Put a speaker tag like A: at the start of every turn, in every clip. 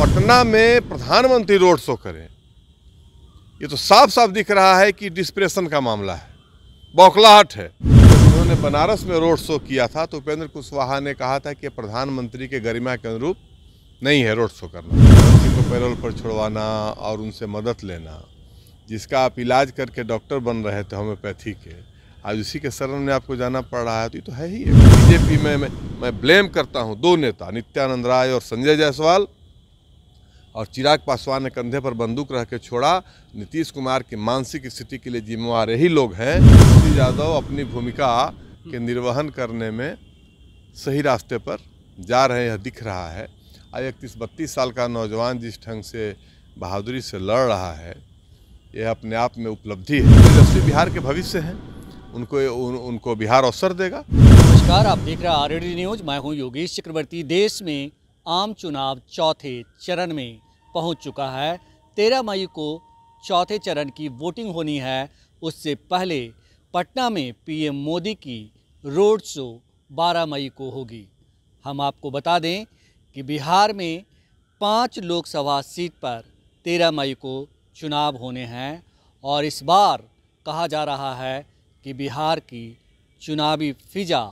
A: पटना में प्रधानमंत्री road show करें, ये तो साफ साफ दिख रहा है कि डिस्प्रेशन का मामला है, बौखलाहट है। उन्होंने बनारस में रोड शो किया था तो उपेंद्र कुशवाहा ने कहा था कि प्रधानमंत्री के गरिमा के अनुरूप नहीं है रोड शो करना, किसी को पैरोल पर छुड़वाना और उनसे मदद लेना, जिसका आप इलाज करके डॉक्टर बन रहे थे होम्योपैथी के, आज उसी के शरण में आपको जाना पड़ रहा है, तो ये तो है ही। बीजेपी में मैं ब्लेम करता हूँ दो नेता, नित्यानंद राय और संजय जायसवाल, और चिराग पासवान ने कंधे पर बंदूक रख के छोड़ा। नीतीश कुमार की मानसिक स्थिति के लिए जिम्मेवार यही लोग हैं। तेजस्वी यादव अपनी भूमिका के निर्वहन करने में सही रास्ते पर जा रहे हैं, दिख रहा है। आज 31-32 साल का नौजवान जिस ढंग से बहादुरी से लड़ रहा है, यह अपने आप में उपलब्धि है। तेजस्वी बिहार के भविष्य हैं, उनको बिहार अवसर देगा।
B: नमस्कार, आप देख रहे हैं आरडी न्यूज। मैं हूं योगेश चक्रवर्ती। देश में आम चुनाव चौथे चरण में पहुंच चुका है। 13 मई को चौथे चरण की वोटिंग होनी है। उससे पहले पटना में पीएम मोदी की रोड शो 12 मई को होगी। हम आपको बता दें कि बिहार में 5 लोकसभा सीट पर 13 मई को चुनाव होने हैं और इस बार कहा जा रहा है कि बिहार की चुनावी फिजा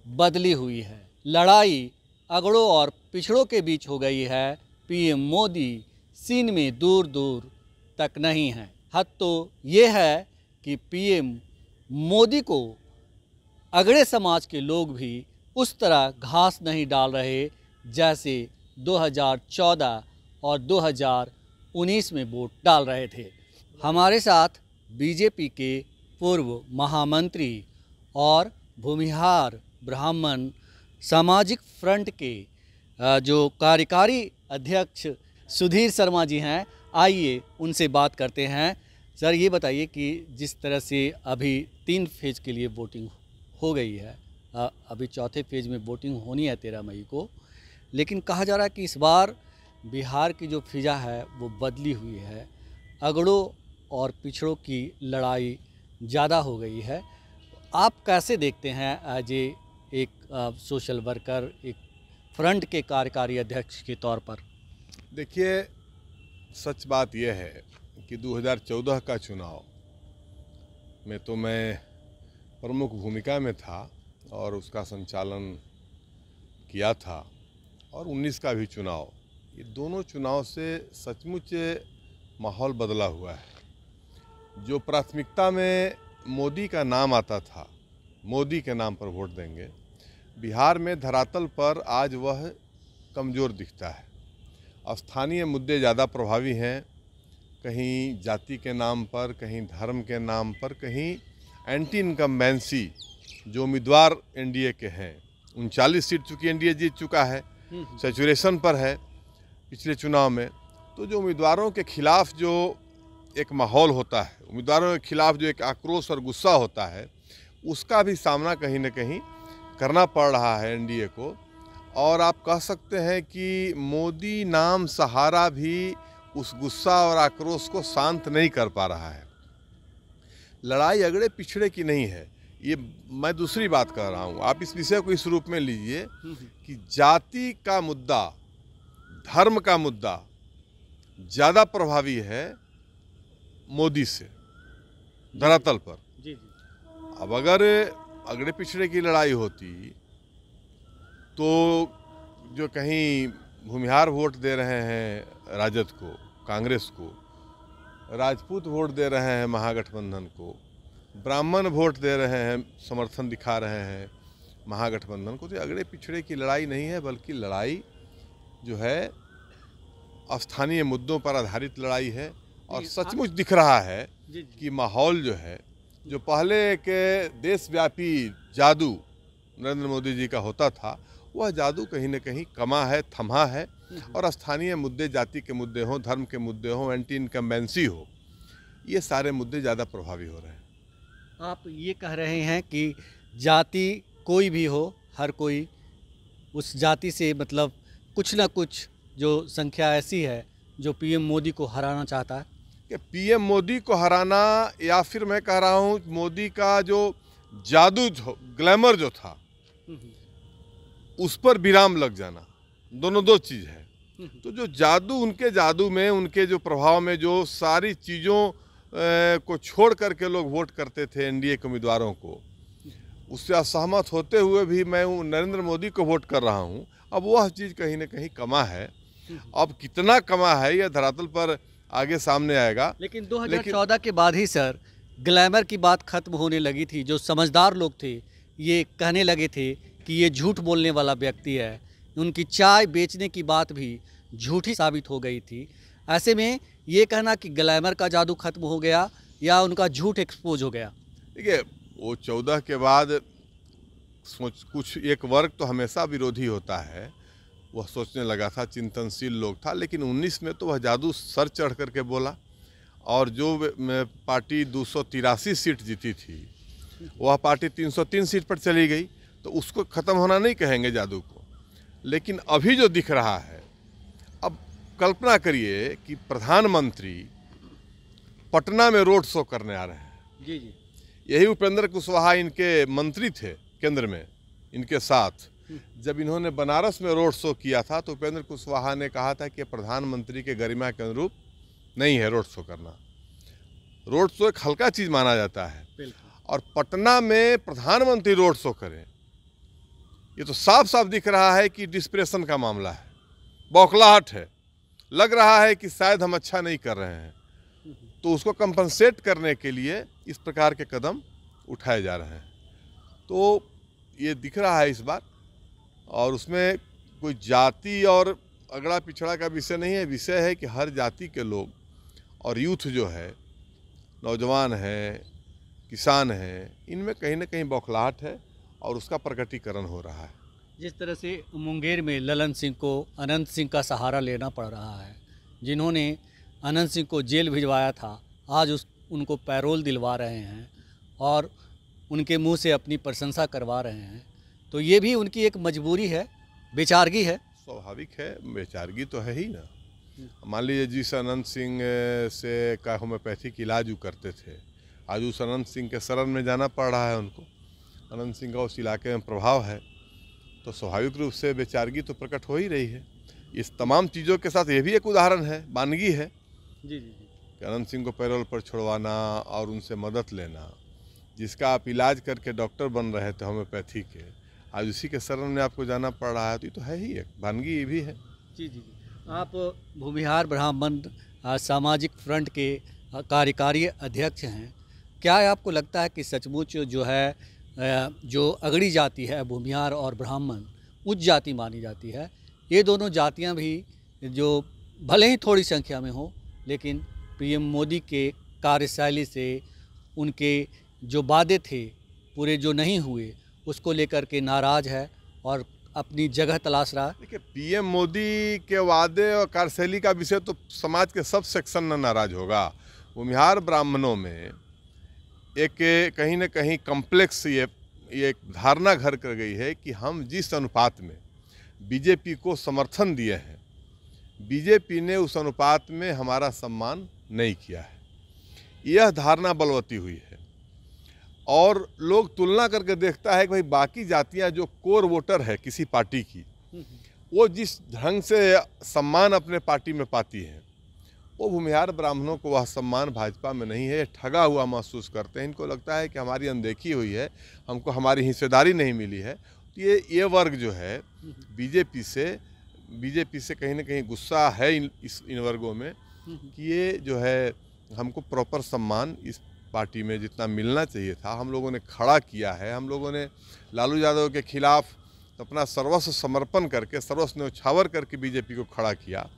B: बदली हुई है। लड़ाई अगड़ों और पिछड़ों के बीच हो गई है। पीएम मोदी सीन में दूर दूर तक नहीं है। हद तो ये है कि पीएम मोदी को अगड़े समाज के लोग भी उस तरह घास नहीं डाल रहे जैसे 2014 और 2019 में वोट डाल रहे थे। हमारे साथ बीजेपी के पूर्व महामंत्री और भूमिहार ब्राह्मण सामाजिक फ्रंट के जो कार्यकारी अध्यक्ष सुधीर शर्मा जी हैं। आइए उनसे बात करते हैं। सर, ये बताइए कि जिस तरह से अभी 3 फेज के लिए वोटिंग हो गई है, अभी चौथे फेज में वोटिंग होनी है 13 मई को, लेकिन कहा जा रहा है कि इस बार बिहार की जो फिजा है वो बदली हुई है। अगड़ों और पिछड़ों की लड़ाई ज़्यादा हो गई है। आप कैसे देखते हैं एज एक सोशल वर्कर, एक फ्रंट के कार्यकारी अध्यक्ष के तौर पर?
A: देखिए, सच बात यह है कि 2014 का चुनाव में तो मैं प्रमुख भूमिका में था और उसका संचालन किया था, और 19 का भी चुनाव, ये दोनों चुनाव से सचमुच माहौल बदला हुआ है। जो प्राथमिकता में मोदी का नाम आता था, मोदी के नाम पर वोट देंगे, बिहार में धरातल पर आज वह कमज़ोर दिखता है। स्थानीय मुद्दे ज़्यादा प्रभावी हैं, कहीं जाति के नाम पर, कहीं धर्म के नाम पर, कहीं एंटी इनकम्बेंसी जो उम्मीदवार एनडीए के हैं। 39 सीट चूँकि एनडीए जीत चुका है, सैचुरेशन पर है पिछले चुनाव में, तो जो उम्मीदवारों के खिलाफ जो एक माहौल होता है, उम्मीदवारों के खिलाफ जो एक आक्रोश और गुस्सा होता है, उसका भी सामना कहीं न कहीं करना पड़ रहा है एनडीए को। और आप कह सकते हैं कि मोदी नाम सहारा भी उस गुस्सा और आक्रोश को शांत नहीं कर पा रहा है। लड़ाई अगड़े पिछड़े की नहीं है, ये मैं दूसरी बात कर रहा हूँ। आप इस विषय को इस रूप में लीजिए कि जाति का मुद्दा, धर्म का मुद्दा ज़्यादा प्रभावी है मोदी से धरातल पर। अब अगर अगड़े पिछड़े की लड़ाई होती तो जो कहीं भूमिहार वोट दे रहे हैं राजद को, कांग्रेस को, राजपूत वोट दे रहे हैं महागठबंधन को, ब्राह्मण वोट दे रहे हैं, समर्थन दिखा रहे हैं महागठबंधन को, तो अगड़े पिछड़े की लड़ाई नहीं है, बल्कि लड़ाई जो है स्थानीय मुद्दों पर आधारित लड़ाई है। और सचमुच दिख रहा है कि माहौल जो है, जो पहले के देशव्यापी जादू नरेंद्र मोदी जी का होता था, वह जादू कहीं न कहीं कमा है, थमा है, और स्थानीय मुद्दे, जाति के मुद्दे हों, धर्म के मुद्दे हों, एंटी इनकम्बेंसी हो, ये सारे मुद्दे ज़्यादा प्रभावी हो रहे हैं।
B: आप ये कह रहे हैं कि जाति कोई भी हो, हर कोई उस जाति से मतलब कुछ ना कुछ जो संख्या ऐसी है जो पीएम मोदी को हराना चाहता है।
A: कि पीएम मोदी को हराना, या फिर मैं कह रहा हूँ मोदी का जो जादू, ग्लैमर जो था, उस पर विराम लग जाना, दोनों दो चीज़ है। तो जो जादू, उनके जादू में, उनके जो प्रभाव में जो सारी चीज़ों को छोड़ करके लोग वोट करते थे एनडीए के उम्मीदवारों को, उससे असहमत होते हुए भी मैं नरेंद्र मोदी को वोट कर रहा हूँ। अब वह चीज़ कहीं ना कहीं कमा है। अब कितना कमा है यह धरातल पर आगे सामने आएगा।
B: लेकिन 2014 के बाद ही सर ग्लैमर की बात खत्म होने लगी थी। जो समझदार लोग थे ये कहने लगे थे कि ये झूठ बोलने वाला व्यक्ति है। उनकी चाय बेचने की बात भी झूठी साबित हो गई थी। ऐसे में ये कहना कि ग्लैमर का जादू खत्म हो गया या उनका झूठ एक्सपोज हो गया।
A: देखिए, वो 14 के बाद कुछ एक वर्ग तो हमेशा विरोधी होता है, वह सोचने लगा था, चिंतनशील लोग था। लेकिन 19 में तो वह जादू सर चढ़ करके बोला, और जो पार्टी 283 सीट जीती थी वह पार्टी 303 सीट पर चली गई। तो उसको ख़त्म होना नहीं कहेंगे जादू को। लेकिन अभी जो दिख रहा है, अब कल्पना करिए कि प्रधानमंत्री पटना में रोड शो करने आ रहे हैं।
B: जी जी।
A: यही उपेंद्र कुशवाहा इनके मंत्री थे केंद्र में, इनके साथ जब इन्होंने बनारस में रोड शो किया था तो उपेंद्र कुशवाहा ने कहा था कि प्रधानमंत्री के गरिमा के अनुरूप नहीं है रोड शो करना। रोड शो एक हल्का चीज़ माना जाता है, और पटना में प्रधानमंत्री रोड शो करें, ये तो साफ साफ दिख रहा है कि डिस्प्रेशन का मामला है, बौखलाहट है। लग रहा है कि शायद हम अच्छा नहीं कर रहे हैं, तो उसको कंपनसेट करने के लिए इस प्रकार के कदम उठाए जा रहे हैं। तो ये दिख रहा है इस बार, और उसमें कोई जाति और अगड़ा पिछड़ा का विषय नहीं है। विषय है कि हर जाति के लोग और यूथ जो है, नौजवान है, किसान है, इनमें कहीं ना कहीं बौखलाहट है और उसका प्रकटीकरण हो रहा है।
B: जिस तरह से मुंगेर में ललन सिंह को अनंत सिंह का सहारा लेना पड़ रहा है, जिन्होंने अनंत सिंह को जेल भिजवाया था, आज उनको पैरोल दिलवा रहे हैं और उनके मुंह से अपनी प्रशंसा करवा रहे हैं। तो ये भी उनकी एक मजबूरी है, बेचारगी है।
A: स्वाभाविक है, बेचारगी तो है ही ना। मान लीजिए जिस अनंत सिंह से का होम्योपैथिक इलाज वो करते थे, आज उस अनंत सिंह के शरण में जाना पड़ रहा है उनको। अनंत सिंह का उस इलाके में प्रभाव है, तो स्वाभाविक रूप से बेचारगी तो प्रकट हो ही रही है। इस तमाम चीज़ों के साथ ये भी एक उदाहरण है, वानगी है
B: जी जी जी।
A: कि अनंत सिंह को पैरोल पर छुड़वाना और उनसे मदद लेना, जिसका आप इलाज करके डॉक्टर बन रहे थे होम्योपैथी के, आज उसी के शरण में आपको जाना पड़ रहा है। तो ये तो है ही, एक वानगी ये भी है।
B: जी जी जी। आप भूमिहार ब्राह्मण सामाजिक फ्रंट के कार्यकारी अध्यक्ष हैं। क्या आपको लगता है कि सचमुच जो है जो अगड़ी जाति है भूमिहार और ब्राह्मण उच्च जाति मानी जाती है, ये दोनों जातियां भी जो भले ही थोड़ी संख्या में हो, लेकिन पीएम मोदी के कार्यशैली से उनके जो वादे थे पूरे जो नहीं हुए उसको लेकर के नाराज़ है और अपनी जगह तलाश रहा है।
A: देखिए, पीएम मोदी के वादे और कार्यशैली का विषय तो समाज के सब सेक्शन में नाराज होगा। भूमिहार ब्राह्मणों में एक कहीं न कहीं कम्प्लेक्स ये एक धारणा घर कर गई है कि हम जिस अनुपात में बीजेपी को समर्थन दिए हैं, बीजेपी ने उस अनुपात में हमारा सम्मान नहीं किया है। यह धारणा बलवती हुई है, और लोग तुलना करके देखता है कि भाई बाकी जातियां जो कोर वोटर है किसी पार्टी की, वो जिस ढंग से सम्मान अपने पार्टी में पाती हैं, वो भूमिहार ब्राह्मणों को वह सम्मान भाजपा में नहीं है। ठगा हुआ महसूस करते हैं। इनको लगता है कि हमारी अनदेखी हुई है, हमको हमारी हिस्सेदारी नहीं मिली है। तो ये वर्ग जो है बीजेपी से कहीं ना कहीं गुस्सा है इन वर्गों में कि ये जो है हमको प्रॉपर सम्मान इस पार्टी में जितना मिलना चाहिए था हम लोगों ने खड़ा किया है। हम लोगों ने लालू यादव के खिलाफ अपना सर्वस्व समर्पण करके, सर्वस्व न्यौछावर करके बीजेपी को खड़ा किया,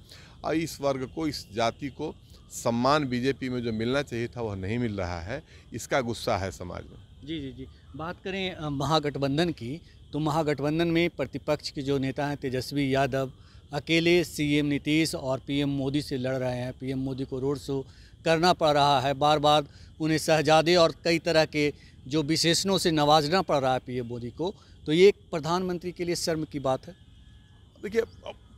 A: और इस वर्ग को, इस जाति को सम्मान बीजेपी में जो मिलना चाहिए था वह नहीं मिल रहा है। इसका गुस्सा है समाज में।
B: जी जी जी। बात करें महागठबंधन की, तो महागठबंधन में प्रतिपक्ष के जो नेता हैं तेजस्वी यादव अकेले सीएम नीतीश और पीएम मोदी से लड़ रहे हैं। पीएम मोदी को रोड शो करना पड़ रहा है, बार बार उन्हें शहजादे और कई तरह के जो विशेषणों से नवाजना पड़ रहा है पीएम मोदी को। तो ये एक प्रधानमंत्री के लिए शर्म की बात है।
A: देखिए,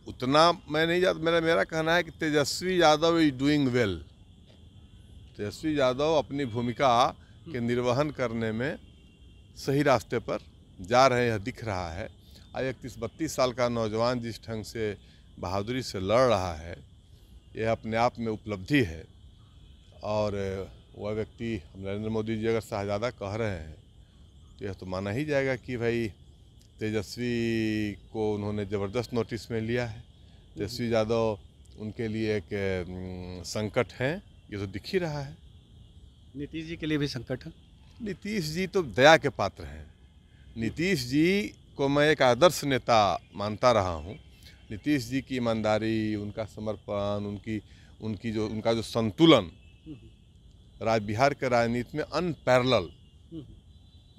A: उतना मैं नहीं जानता, मेरा कहना है कि Tejashwi Yadav is doing well. Tejashwi Yadav अपनी भूमिका के निर्वहन करने में सही रास्ते पर जा रहे हैं, दिख रहा है। आज 31-32 साल का नौजवान जिस ढंग से बहादुरी से लड़ रहा है, यह अपने आप में उपलब्धि है। और वह व्यक्ति नरेंद्र मोदी जी अगर शहजादा कह रहे हैं तो यह तो माना ही जाएगा कि भाई तेजस्वी को उन्होंने ज़बरदस्त नोटिस में लिया है। तेजस्वी यादव उनके लिए एक संकट है, ये तो दिख ही रहा है।
B: नीतीश जी के लिए भी संकट है।
A: नीतीश जी तो दया के पात्र हैं। नीतीश जी को मैं एक आदर्श नेता मानता रहा हूँ। नीतीश जी की ईमानदारी, उनका समर्पण, उनका जो संतुलन बिहार के राजनीति में अनपैरेलल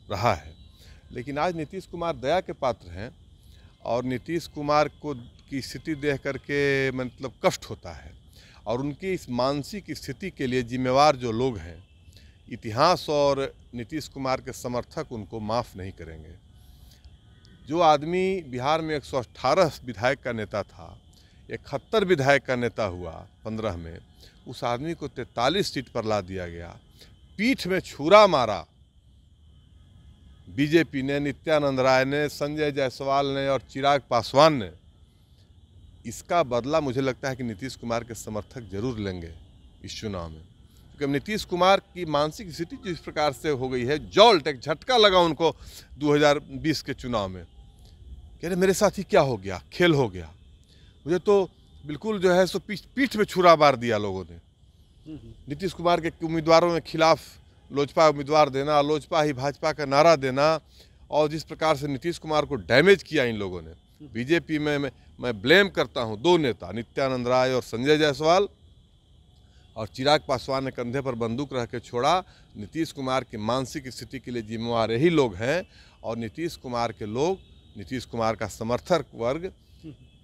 A: रहा है। लेकिन आज नीतीश कुमार दया के पात्र हैं और नीतीश कुमार की स्थिति देख करके मतलब कष्ट होता है। और उनकी इस मानसिक स्थिति के लिए जिम्मेवार जो लोग हैं, इतिहास और नीतीश कुमार के समर्थक उनको माफ़ नहीं करेंगे। जो आदमी बिहार में 118 विधायक का नेता था, 71 विधायक का नेता हुआ 15 में, उस आदमी को 43 सीट पर ला दिया गया। पीठ में छुरा मारा बीजेपी ने, नित्यानंद राय ने, संजय जायसवाल ने और चिराग पासवान ने। इसका बदला मुझे लगता है कि नीतीश कुमार के समर्थक जरूर लेंगे इस चुनाव में, क्योंकि अब नीतीश कुमार की मानसिक स्थिति जिस प्रकार से हो गई है, जॉल्ट एक झटका लगा उनको 2020 के चुनाव में। कह रहे मेरे साथ ही क्या हो गया, खेल हो गया, मुझे तो बिल्कुल जो है सो पीठ में छुरा मार दिया लोगों ने। नीतीश कुमार के उम्मीदवारों के खिलाफ लोजपा उम्मीदवार देना, लोजपा ही भाजपा का नारा देना, और जिस प्रकार से नीतीश कुमार को डैमेज किया इन लोगों ने। बीजेपी में मैं ब्लेम करता हूं 2 नेता, नित्यानंद राय और संजय जायसवाल, और चिराग पासवान ने कंधे पर बंदूक रख के छोड़ा। नीतीश कुमार की मानसिक स्थिति के लिए जिम्मेवार यही लोग हैं। और नीतीश कुमार के लोग, नीतीश कुमार का समर्थक वर्ग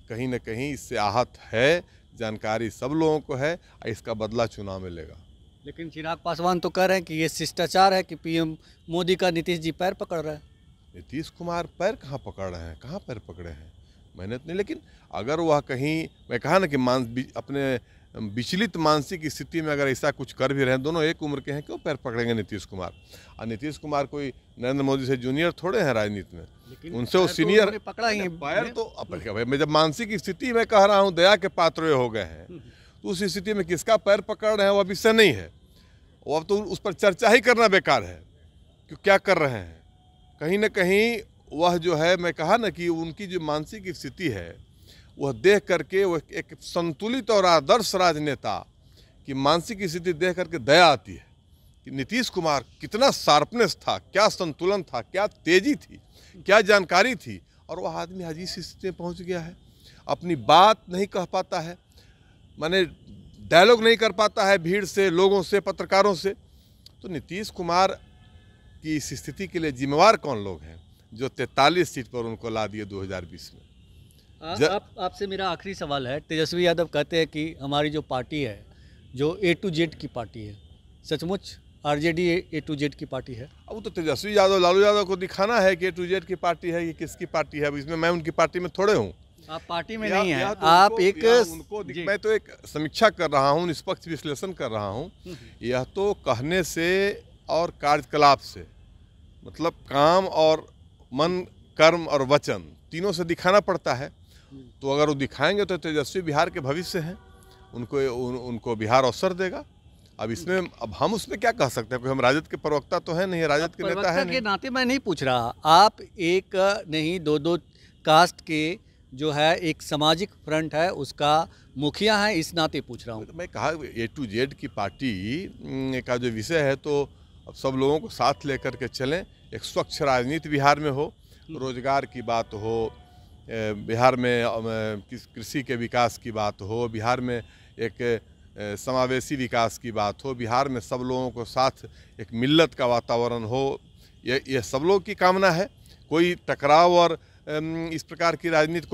A: कहीं न कहीं इससे आहत है। जानकारी सब लोगों को है, इसका बदला चुनाव में लेगा।
B: लेकिन चिराग पासवान तो कह रहे हैं कि ये शिष्टाचार है कि पीएम मोदी का नीतीश जी पैर पकड़ रहे हैं।
A: नीतीश कुमार पैर कहाँ पकड़ रहे हैं, कहाँ पैर पकड़े हैं, मेहनत नहीं। लेकिन अगर वह कहीं, मैं कहा ना कि अपने विचलित मानसिक स्थिति में अगर ऐसा कुछ कर भी रहे हैं, दोनों एक उम्र के हैं, क्यों पैर पकड़ेंगे नीतीश कुमार। और नीतीश कुमार कोई नरेंद्र मोदी से जूनियर थोड़े हैं राजनीति में, उनसे वो सीनियर।
B: पकड़ा ही
A: पैर तो भाई, मैं जब मानसिक स्थिति में कह रहा हूँ दया के पात्र हो गए हैं, तो उस स्थिति में किसका पैर पकड़ रहे हैं वह विषय नहीं है। वो अब तो उस पर चर्चा ही करना बेकार है कि क्या कर रहे हैं। कहीं न कहीं वह जो है, मैं कहा ना कि उनकी जो मानसिक स्थिति है, वह देख करके वो एक संतुलित और आदर्श राजनेता की मानसिक स्थिति देख करके दया आती है कि नीतीश कुमार कितना शार्पनेस था, क्या संतुलन था, क्या तेजी थी, क्या जानकारी थी, और वह आदमी आज इस स्थिति में पहुंच गया है। अपनी बात नहीं कह पाता है, माने डायलॉग नहीं कर पाता है भीड़ से, लोगों से, पत्रकारों से। तो नीतीश कुमार की इस स्थिति के लिए जिम्मेवार कौन लोग हैं जो 43 सीट पर उनको ला दिए 2020 में।
B: आपसे मेरा आखिरी सवाल है। तेजस्वी यादव कहते हैं कि हमारी जो पार्टी है, जो A to Z की पार्टी है, सचमुच आरजेडी A to Z की पार्टी है?
A: अब तो तेजस्वी यादव, लालू यादव को दिखाना है कि A to Z की पार्टी है, ये किसकी पार्टी है। अब इसमें मैं उनकी पार्टी में थोड़े हूँ।
B: आप पार्टी में नहीं हैं,
A: तो
B: आप
A: मैं तो एक समीक्षा कर रहा हूँ, निष्पक्ष विश्लेषण कर रहा हूँ। यह तो कहने से और कार्यकलाप से, मतलब काम और मन, कर्म और वचन तीनों से दिखाना पड़ता है। तो अगर वो दिखाएंगे तो तेजस्वी बिहार के भविष्य हैं, उनको बिहार अवसर देगा। अब इसमें अब हम उसमें क्या कह सकते हैं, कोई हम राजद के प्रवक्ता तो है नहीं, राजद के नेता है नहीं।
B: के नाते मैं नहीं पूछ रहा, आप एक नहीं 2-2 कास्ट के जो है एक सामाजिक फ्रंट है, उसका मुखिया है, इस नाते पूछ रहा हूँ।
A: तो मैं कहा A to Z की पार्टी का जो विषय है, तो अब सब लोगों को साथ लेकर के चलें। एक स्वच्छ राजनीति बिहार में हो, रोजगार की बात हो, बिहार में कृषि के विकास की बात हो, बिहार में एक समावेशी विकास की बात हो, बिहार में सब लोगों को साथ एक मिल्लत का वातावरण हो, ये सब लोगों की कामना है। कोई टकराव और इस प्रकार की राजनीति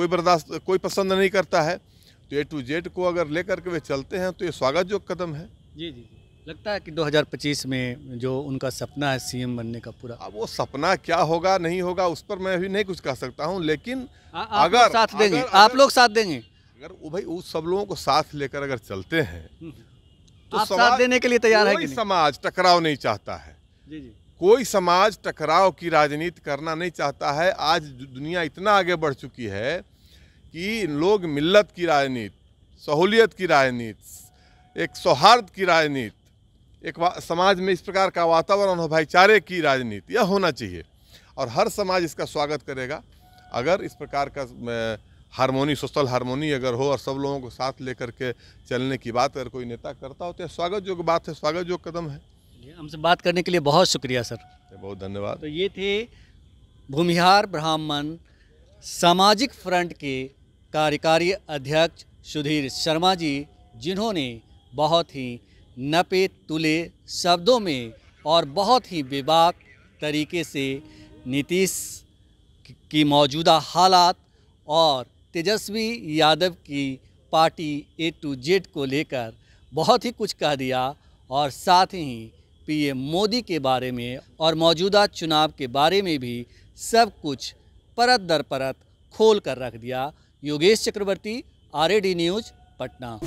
A: कोई पसंद नहीं करता है। तो A to Z को अगर लेकर के वे चलते हैं तो ये स्वागतयोग्य कदम है।
B: जी जी, लगता है कि 2025 में जो उनका सपना है सीएम बनने का पूरा,
A: अब वो सपना क्या होगा नहीं होगा उस पर मैं अभी नहीं कुछ कह सकता हूँ। लेकिन
B: अगर साथ देंगे, आप लोग साथ देंगे,
A: अगर वो भाई उस सब लोगों को साथ लेकर अगर चलते हैं तो
B: आप साथ देने के लिए तैयार है कि नहीं?
A: समाज टकराव नहीं चाहता है।
B: जी जी,
A: कोई समाज टकराव की राजनीति करना नहीं चाहता है। आज दुनिया इतना आगे बढ़ चुकी है कि लोग मिल्लत की राजनीति, सहूलियत की राजनीति, एक सौहार्द की राजनीति, एक समाज में इस प्रकार का वातावरण हो, भाईचारे की राजनीति, यह होना चाहिए और हर समाज इसका स्वागत करेगा। अगर इस प्रकार का हारमोनी, सोशल हारमोनी अगर हो और सब लोगों को साथ लेकर के चलने की बात अगर कोई नेता करता हो तो स्वागत योग्य बात है, स्वागत योग्य कदम है।
B: हमसे बात करने के लिए बहुत शुक्रिया सर।
A: बहुत धन्यवाद।
B: तो ये थे भूमिहार ब्राह्मण सामाजिक फ्रंट के कार्यकारी अध्यक्ष सुधीर शर्मा जी, जिन्होंने बहुत ही नपे तुले शब्दों में और बहुत ही बेबाक तरीके से नीतीश की मौजूदा हालात और तेजस्वी यादव की पार्टी A to Z को लेकर बहुत ही कुछ कह दिया और साथ ही पीएम मोदी के बारे में और मौजूदा चुनाव के बारे में भी सब कुछ परत दर परत खोल कर रख दिया। योगेश चक्रवर्ती, RAD न्यूज़, पटना।